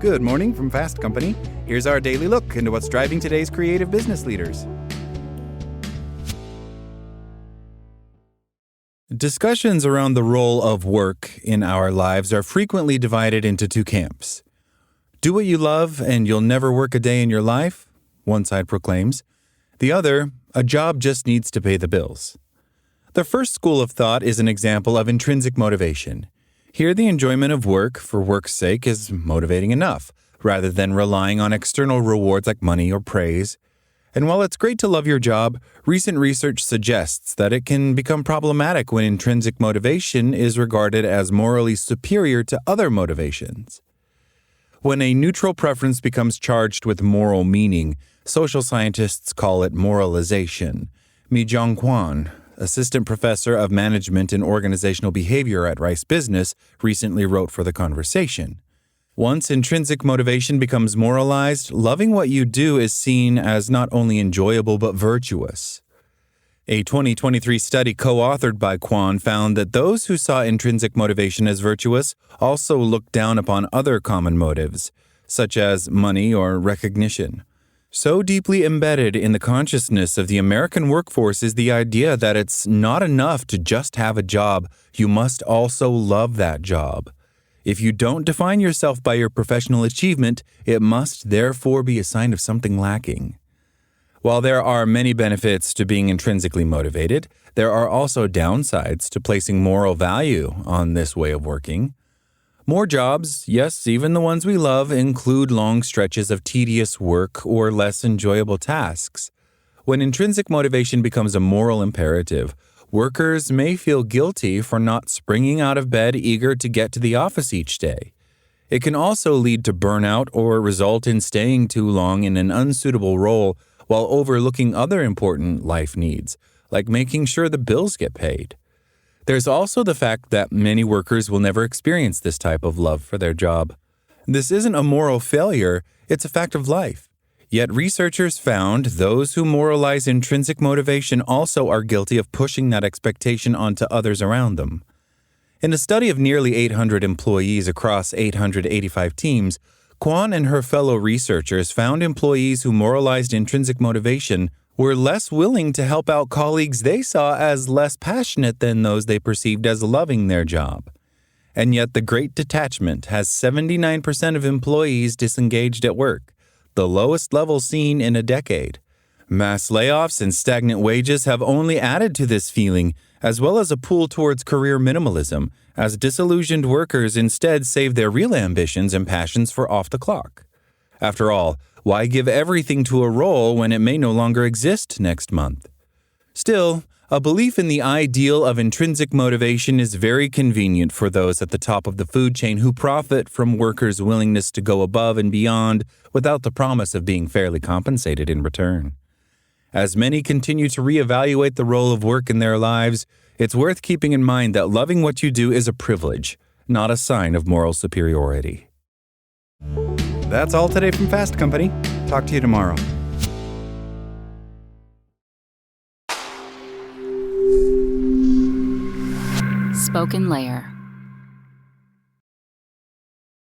Good morning from Fast Company. Here's our daily look into what's driving today's creative business leaders. Discussions around the role of work in our lives are frequently divided into two camps. Do what you love and you'll never work a day in your life, one side proclaims. The other, a job just needs to pay the bills. The first school of thought is an example of intrinsic motivation. Here, the enjoyment of work for work's sake is motivating enough, rather than relying on external rewards like money or praise. And while it's great to love your job, recent research suggests that it can become problematic when intrinsic motivation is regarded as morally superior to other motivations. When a neutral preference becomes charged with moral meaning, social scientists call it moralization. Mi-Jong Kwon, assistant professor of management and organizational behavior at Rice Business, recently wrote for The Conversation. Once intrinsic motivation becomes moralized, loving what you do is seen as not only enjoyable but virtuous. A 2023 study co-authored by Kwon found that those who saw intrinsic motivation as virtuous also looked down upon other common motives, such as money or recognition. So deeply embedded in the consciousness of the American workforce is the idea that it's not enough to just have a job, you must also love that job. If you don't define yourself by your professional achievement, it must therefore be a sign of something lacking. While there are many benefits to being intrinsically motivated, there are also downsides to placing moral value on this way of working. More jobs, yes, even the ones we love, include long stretches of tedious work or less enjoyable tasks. When intrinsic motivation becomes a moral imperative, workers may feel guilty for not springing out of bed eager to get to the office each day. It can also lead to burnout or result in staying too long in an unsuitable role while overlooking other important life needs, like making sure the bills get paid. There's also the fact that many workers will never experience this type of love for their job. This isn't a moral failure, it's a fact of life. Yet researchers found those who moralize intrinsic motivation also are guilty of pushing that expectation onto others around them. In a study of nearly 800 employees across 885 teams, Kwon and her fellow researchers found employees who moralized intrinsic motivation were less willing to help out colleagues they saw as less passionate than those they perceived as loving their job. And yet the Great Detachment has 79% of employees disengaged at work, the lowest level seen in a decade. Mass layoffs and stagnant wages have only added to this feeling, as well as a pull towards career minimalism, as disillusioned workers instead save their real ambitions and passions for off the clock. After all, why give everything to a role when it may no longer exist next month? Still, a belief in the ideal of intrinsic motivation is very convenient for those at the top of the food chain who profit from workers' willingness to go above and beyond without the promise of being fairly compensated in return. As many continue to reevaluate the role of work in their lives, it's worth keeping in mind that loving what you do is a privilege, not a sign of moral superiority. That's all today from Fast Company. Talk to you tomorrow. Spoken Layer.